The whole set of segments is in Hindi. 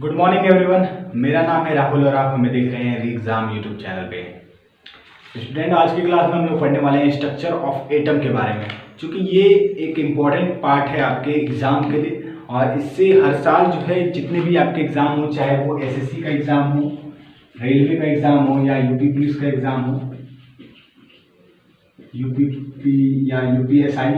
Good morning everyone. मेरा नाम है राहुल और आप हमें देख रहे हैं री एग्जाम यूट्यूब चैनल पे। स्टूडेंट, आज की क्लास में हम लोग पढ़ने वाले हैं स्ट्रक्चर ऑफ एटम के बारे में, क्योंकि ये एक इम्पॉर्टेंट पार्ट है आपके एग्जाम के लिए। और इससे हर साल जो है जितने भी आपके एग्जाम हो, चाहे वो एसएससी का एग्जाम हो, रेलवे का एग्जाम हो या यूपी पुलिस का एग्जाम हो, यूपीपी या यूपीएसआई,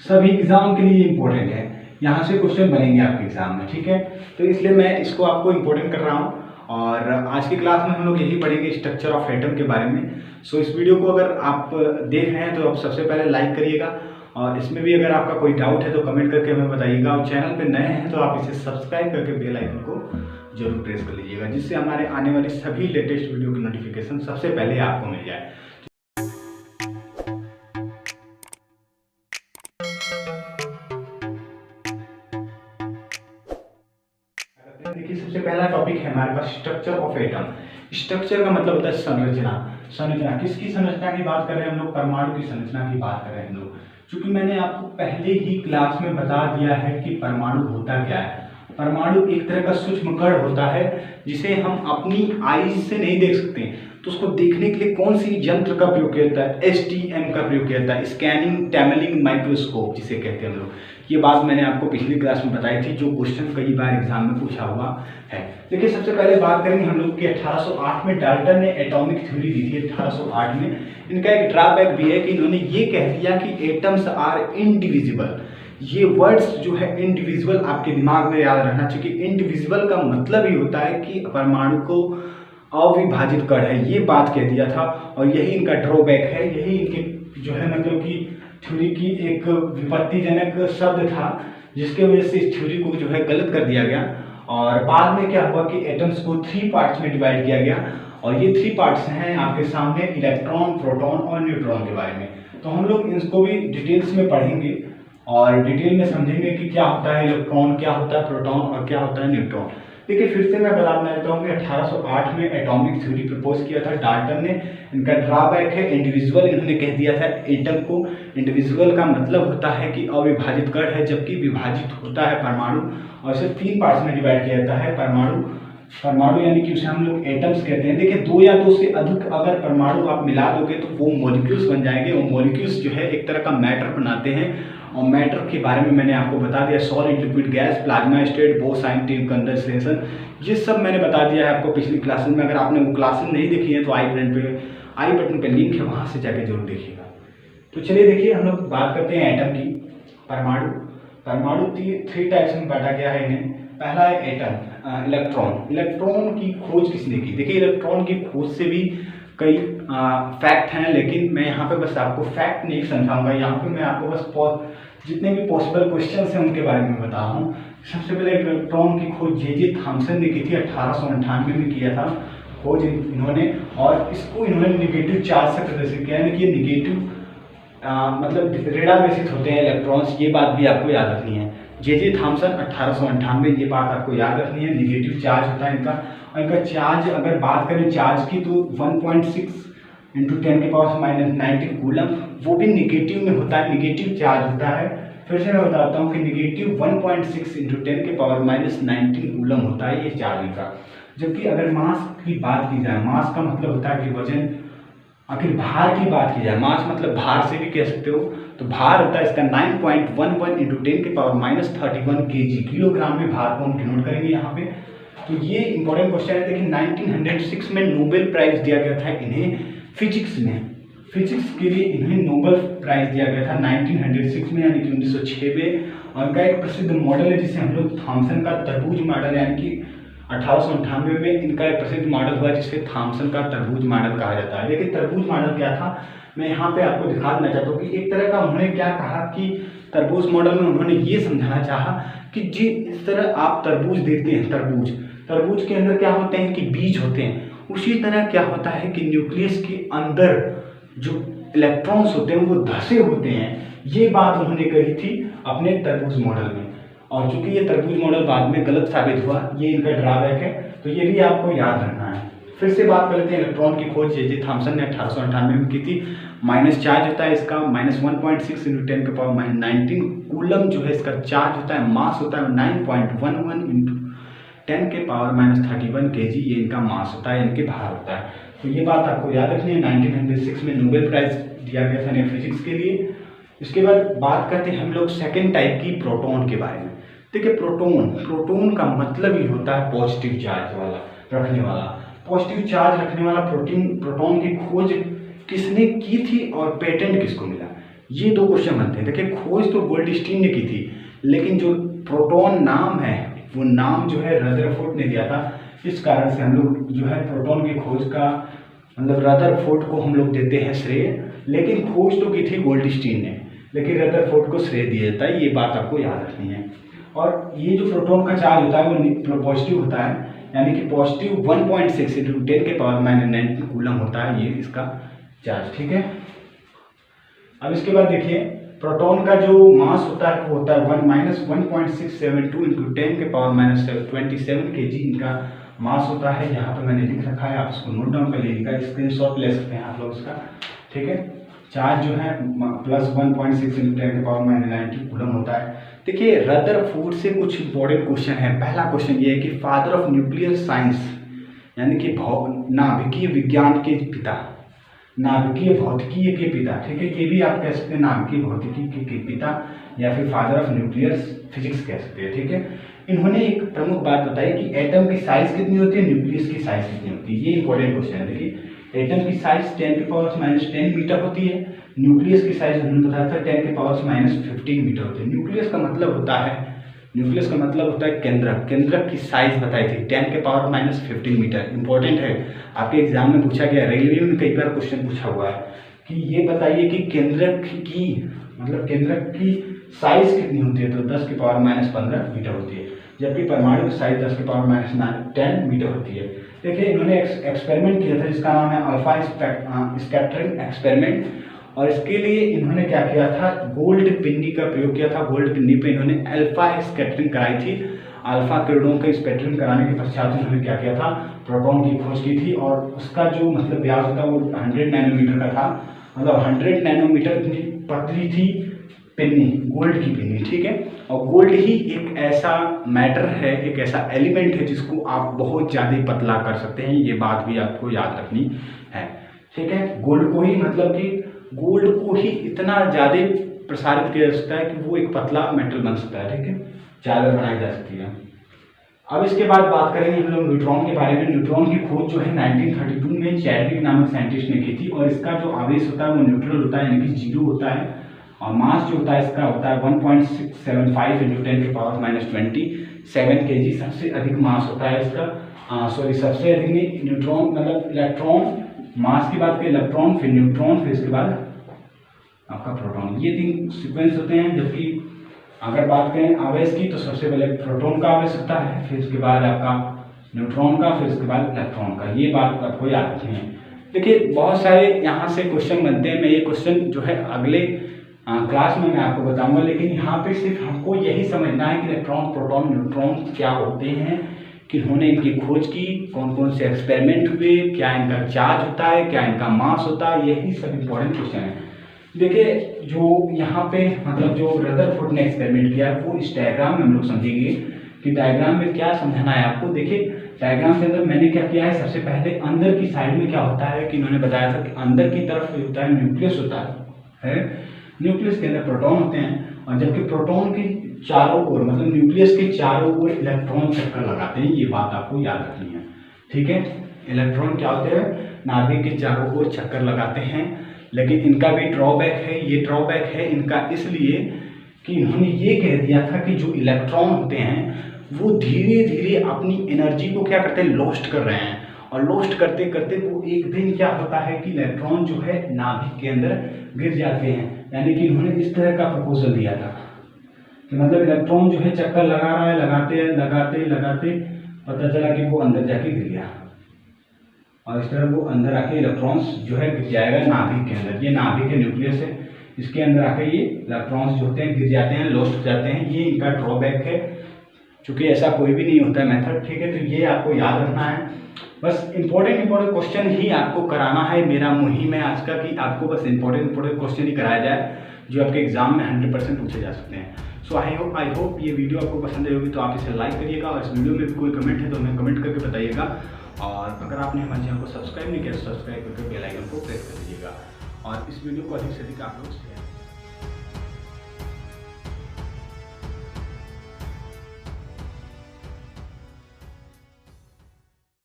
सभी एग्जाम के लिए इम्पोर्टेंट है। यहाँ से क्वेश्चन बनेंगे आपके एग्जाम में, ठीक है। तो इसलिए मैं इसको आपको इम्पोर्टेंट कर रहा हूँ। और आज की क्लास में हम लोग यही पढ़ेंगे स्ट्रक्चर ऑफ एटम के बारे में। सो इस वीडियो को अगर आप देख रहे हैं तो आप सबसे पहले लाइक करिएगा, और इसमें भी अगर आपका कोई डाउट है तो कमेंट करके हमें बताइएगा। और चैनल पे नए हैं तो आप इसे सब्सक्राइब करके बेल आइकन को जरूर प्रेस कर लीजिएगा, जिससे हमारे आने वाली सभी लेटेस्ट वीडियो की नोटिफिकेशन सबसे पहले आपको मिल जाए। देखिए, सबसे पहला टॉपिक है हमारे पास स्ट्रक्चर ऑफ एटम। स्ट्रक्चर का मतलब होता है संरचना। संरचना किसकी संरचना की बात कर रहे हैं हम लोग? परमाणु की संरचना की बात कर रहे हैं हम लोग। क्योंकि मैंने आपको पहले ही क्लास में बता दिया है कि परमाणु होता क्या है। परमाणु एक तरह का सूक्ष्म कण होता है जिसे हम अपनी आईज से नहीं देख सकते। तो उसको देखने के लिए कौन सी यंत्र का प्रयोग किया जाता है? एसटीएम का प्रयोग किया जाता है, स्कैनिंग टनलिंग माइक्रोस्कोप जिसे कहते हैं हम लोग। ये बात मैंने आपको पिछली क्लास में बताई थी, जो क्वेश्चन कई बार एग्जाम में पूछा हुआ है। देखिए, सबसे पहले बात करेंगे हम लोग कि 1808 में डाल्टन ने एटॉमिक थ्योरी दी थी। 1808 में इनका एक ड्रॉबैक भी है कि इन्होंने ये कह दिया कि एटम्स आर इनडिविजिबल। ये वर्ड्स जो है इनडिविजिबल आपके दिमाग में याद रहना चाहिए। इनडिविजिबल का मतलब ही होता है कि परमाणु को अविभाजित कण है, ये बात कह दिया था। और यही इनका ड्रॉबैक है, यही इनके जो है मतलब कि थ्योरी की एक विपत्तिजनक शब्द था, जिसके वजह से इस थ्योरी को जो है गलत कर दिया गया। और बाद में क्या हुआ कि एटम्स को 3 पार्ट्स में डिवाइड किया गया, और ये 3 पार्ट्स हैं आपके सामने, इलेक्ट्रॉन, प्रोटॉन और न्यूट्रॉन के बारे में। तो हम लोग इसको भी डिटेल्स में पढ़ेंगे और डिटेल में समझेंगे कि क्या होता है इलेक्ट्रॉन, क्या होता है प्रोटॉन और क्या होता है न्यूट्रॉन। देखिए, फिर से मैं बता देता हूँ कि 1808 में एटॉमिक थ्योरी प्रपोज किया था डाल्टन ने। इनका ड्रॉबैक है इंडिविजुअल। इन्होंने कह दिया था एटम को, इंडिविजुअल का मतलब होता है कि अविभाजित कण है, जबकि विभाजित होता है परमाणु, और इसे 3 पार्ट्स में डिवाइड किया जाता है। परमाणु यानी कि उसे हम लोग एटम्स कहते हैं। देखिए, 2 या 2 से अधिक अगर परमाणु आप मिला दोगे तो वो मॉलिक्यूल्स बन जाएंगे। वो मॉलिक्यूल्स जो है एक तरह का मैटर बनाते हैं। और मैटर के बारे में मैंने आपको बता दिया, solid, liquid, gas, plasma state, Bose Einstein condensation, ये सब मैंने बता दिया है आपको पिछली क्लासेस में। अगर आपने वो क्लासेस नहीं देखी है तो आई बटन पे लिंक है, वहाँ से जाके जरूर देखिएगा। तो चलिए देखिए, हम लोग बात करते हैं एटम की। परमाणु 3 टाइप्स में बांटा गया है इन्हें। पहला है एटम, इलेक्ट्रॉन। इलेक्ट्रॉन की खोज किसने की? देखिए, इलेक्ट्रॉन की खोज से भी कई फैक्ट हैं, लेकिन मैं यहाँ पे बस आपको फैक्ट नहीं समझाऊंगा। यहाँ पे मैं आपको बस जितने भी पॉसिबल क्वेश्चंस हैं उनके बारे में बता रहा हूँ। सबसे पहले इलेक्ट्रॉन की खोज जे थॉमसन ने की थी, 1898 में किया था खोज इन्होंने। और इसको इन्होंने निगेटिव चार्ज से प्रदर्शित किया, यानी कि निगेटिव मतलब ऋणावेशित होते हैं इलेक्ट्रॉन्स। ये बात भी आपको याद रखनी है। जे थॉमसन 1898, ये बात आपको याद रखनी है। निगेटिव चार्ज होता है इनका, और इनका चार्ज अगर बात करें चार्ज की तो 1.6 × 10⁻⁻19 कूलम, वो भी निगेटिव में होता है, निगेटिव चार्ज होता है। फिर से मैं बताता हूँ कि निगेटिव 1.6 × 10⁻⁻19 कूलम होता है ये चार्ज इनका। जबकि अगर मास की बात की जाए, मास का मतलब होता है कि वजन, आखिर भार की बात की जाए, मास मतलब भार से भी कह सकते हो, तो भार होता है इसका 9.11 × 10⁻31 kg, किलोग्राम में भार को हम डिनोट करेंगे यहाँ पे। तो ये इंपॉर्टेंट क्वेश्चन है। देखिए, 1906 में नोबेल प्राइज दिया गया था इन्हें फिजिक्स में। फिजिक्स के लिए इन्हें नोबेल प्राइज दिया गया था 1906 में, यानी कि 1906 में। और इनका एक प्रसिद्ध मॉडल है जिसे हम लोग थॉमसन का तरबूज मॉडल, यानी कि 1898 में इनका एक प्रसिद्ध मॉडल हुआ जिसे थॉमसन का तरबूज मॉडल कहा जाता है। देखिए, तरबूज मॉडल क्या था, मैं यहाँ पे आपको दिखा देना चाहता हूँ कि एक तरह का उन्होंने क्या कहा कि तरबूज मॉडल में उन्होंने ये समझाना चाहा कि जिस तरह आप तरबूज देखते हैं, तरबूज के अंदर क्या होते हैं कि बीज होते हैं, उसी तरह क्या होता है कि न्यूक्लियस के अंदर जो इलेक्ट्रॉन्स होते हैं वो धसे होते हैं। ये बात उन्होंने कही थी अपने तरबूज मॉडल में। और चूंकि ये तरबूज मॉडल बाद में गलत साबित हुआ, ये इनका ड्रॉबैक है, तो ये भी आपको याद रखना है। फिर से बात कर लेते हैं इलेक्ट्रॉन की खोज जे थॉमसन ने 1898 में की थी। माइनस चार्ज होता है इसका -1.6 × 10⁻19 कूलम जो है इसका चार्ज होता है। मास होता है 9.11 × 10 के पावर -31 kg ये इनका मास होता है, इनके भार होता है। तो ये बात आपको याद रखनी है। 1906 में नोबेल प्राइज दिया गया था फिजिक्स के लिए। इसके बाद बात करते हैं हम लोग सेकेंड टाइप की, प्रोटॉन के बारे में। देखिए प्रोटॉन का मतलब ही होता है पॉजिटिव चार्ज वाला रखने वाला। पॉजिटिव चार्ज रखने वाला प्रोटॉन की खोज किसने की थी और पेटेंट किसको मिला, ये दो क्वेश्चन बनते हैं। देखिए खोज तो गोल्डस्टीन ने की थी, लेकिन जो प्रोटॉन नाम है वो नाम जो है रदरफोर्ड ने दिया था। इस कारण से हम लोग जो है प्रोटॉन की खोज का मतलब रदरफोर्ड को हम लोग देते हैं श्रेय, लेकिन खोज तो की थी गोल्डस्टीन ने, लेकिन रदरफोर्ड को श्रेय दिया जाता है। ये बात आपको याद रखनी है। और ये जो प्रोटॉन का चार्ज होता है वो पॉजिटिव होता है, यानी कि पॉजिटिव 1.6 × 10 के पावर -19 कूलम होता है ये इसका चार्ज, ठीक है। अब इसके बाद देखिए प्रोटॉन का जो मास होता है वो होता है 1-1.672 × 10 के पावर -27 kg इनका मास होता है। यहाँ पे मैंने लिख रखा है, आप इसको नोट डाउन कर लीजिएगा, स्क्रीनशॉट ले सकते हैं आप लोग इसका, ठीक है। चार्ज जो है +1.6 × 10 के पावर -19 कूलम होता है। देखिए रदरफोर्ड से कुछ इंपॉर्टेंट क्वेश्चन है। पहला क्वेश्चन ये है कि फादर ऑफ न्यूक्लियर साइंस, यानी कि नाभिकीय विज्ञान के पिता, नाभिकीय भौतिकी के पिता, ठीक है। ये भी आप कह सकते हैं नाभिकीय भौतिकी के पिता या फिर फादर ऑफ न्यूक्लियर फिजिक्स कह सकते हैं, ठीक है। इन्होंने एक प्रमुख बात बताई कि एटम की साइज कितनी होती है, न्यूक्लियस की साइज कितनी होती है। ये इंपॉर्टेंट क्वेश्चन है। देखिए एटम की साइज 10 के पावर -10 मीटर होती है, न्यूक्लियस की साइज उन्होंने बताया था 10 के पावर -15 मीटर होती है। न्यूक्लियस का मतलब होता है केंद्रक। केंद्रक की साइज बताई थी 10 के पावर -15 मीटर। इंपॉर्टेंट है, आपके एग्जाम में पूछा गया, रेलवे में कई बार क्वेश्चन पूछा हुआ है कि ये बताइए कि केंद्रक की साइज कितनी होती है, तो 10 के पावर -15 मीटर होती है, जबकि परमाणु की साइज 10 के पावर -10 मीटर होती है। देखिए इन्होंने एक्सपेरिमेंट किया था जिसका नाम है अल्फा स्कैटरिंग एक्सपेरिमेंट, और इसके लिए इन्होंने क्या किया था, गोल्ड पिन्नी का प्रयोग किया था। गोल्ड पिन्नी पे इन्होंने अल्फा स्कैटरिंग कराई थी। अल्फा किरणों का स्पेक्ट्रम कराने के पश्चात उन्होंने क्या किया था, प्रोटॉन की खोज की थी, और उसका जो मतलब व्यास होता है वो 100 नैनोमीटर का था। मतलब 100 नैनोमीटर इतनी पतली थी पिन्नी, गोल्ड की पिन्नी, ठीक है। और गोल्ड ही एक ऐसा मैटर है, एक ऐसा एलिमेंट है जिसको आप बहुत ज़्यादा पतला कर सकते हैं। ये बात भी आपको याद रखनी है, ठीक है। गोल्ड को ही मतलब कि गोल्ड को ही इतना ज़्यादा प्रसारित किया जा सकता है कि वो एक पतला मेटल बन सकता है, ठीक है, चादर बनाई जा सकती है। अब इसके बाद बात करेंगे हम लोग न्यूट्रॉन के बारे में। न्यूट्रॉन की खोज जो है 1932 में चैडविक नामक साइंटिस्ट ने की थी, और इसका जो आवेश होता है वो न्यूट्रल होता है, यानी कि 0 होता है, और मास जो होता है इसका होता है 1.675 × 10 के पावर -27 kg। सबसे अधिक मास होता है इसका, सबसे अधिक नहीं, न्यूट्रॉन मतलब इलेक्ट्रॉन, मास की बात करें इलेक्ट्रॉन, फिर न्यूट्रॉन, फिर इसके बाद आपका प्रोटॉन, ये 3 सीक्वेंस होते हैं। जबकि अगर बात करें आवेश की तो सबसे पहले प्रोटॉन का आवेश होता है, फिर इसके बाद आपका न्यूट्रॉन का, फिर इसके बाद इलेक्ट्रॉन का। ये बात आपको याद रखनी है। देखिए बहुत सारे यहाँ से क्वेश्चन बनते हैं, मैं ये क्वेश्चन जो है अगले क्लास में मैं आपको बताऊंगा, लेकिन यहाँ पे सिर्फ हमको यही समझना है कि इलेक्ट्रॉन, प्रोटॉन, न्यूट्रॉन क्या होते हैं, किन्होंने इनकी खोज की, कौन कौन से एक्सपेरिमेंट हुए, क्या इनका चार्ज होता है, क्या इनका मास होता है, यही सब इंपॉर्टेंट क्वेश्चन है। देखिए जो यहाँ पे मतलब जो रदरफोर्ड ने एक्सपेरिमेंट किया है वो इस डायग्राम में हम लोग समझेंगे कि डायग्राम में क्या समझाना है आपको। देखिए डायग्राम के अंदर मैंने क्या किया है, सबसे पहले अंदर की साइड में क्या होता है कि इन्होंने बताया था कि अंदर की तरफ होता है न्यूक्लियस होता है, न्यूक्लियस के अंदर प्रोटॉन होते हैं, और जबकि प्रोटॉन के चारों ओर मतलब न्यूक्लियस के चारों ओर इलेक्ट्रॉन चक्कर लगाते हैं। ये बात आपको याद रखनी है, ठीक है। इलेक्ट्रॉन क्या होते हैं, नाभिक के चारों ओर चक्कर लगाते हैं, लेकिन इनका भी ड्रॉबैक है। ये ड्रॉबैक है इनका इसलिए कि इन्होंने ये कह दिया था कि जो इलेक्ट्रॉन होते हैं वो धीरे धीरे अपनी एनर्जी को क्या करते हैं, लॉस्ट कर रहे हैं, और लॉस्ट करते करते वो एक दिन क्या होता है कि इलेक्ट्रॉन जो है नाभिक के अंदर गिर जाते हैं। यानी कि इन्होंने इस तरह का प्रपोजल दिया था कि मतलब इलेक्ट्रॉन जो है चक्कर लगा रहा है, लगाते लगाते लगाते पता चला कि वो अंदर जाके गिर गया, और इस तरह वो अंदर आके इलेक्ट्रॉन्स जो है गिर जाएगा नाभिक के अंदर। ये नाभिक के न्यूक्लियस है, इसके अंदर आके ये इलेक्ट्रॉन्स जो होते हैं गिर जाते हैं, लॉस्ट हो जाते हैं। ये इनका ड्रॉबैक है, क्योंकि ऐसा कोई भी नहीं होता है मेथड, ठीक है। तो ये आपको याद रखना है, बस इंपॉर्टेंट क्वेश्चन ही आपको कराना है। मेरा मुहिम है आज का कि आपको बस इंपॉर्टेंट क्वेश्चन ही कराया जाए जो आपके एग्जाम में 100% पूछे जा सकते हैं। सो आई होप ये वीडियो आपको पसंद आई होगी, तो आप इसे लाइक करिएगा और इस वीडियो में भी कोई कमेंट है तो हमें कमेंट करके बताइएगा। और अगर आपने हमारे चैनल को सब्सक्राइब नहीं किया तो सब्सक्राइब करके बेल आइकन को प्रेस कर दीजिएगा और इस वीडियो को अधिक से अधिक आप लोग शेयर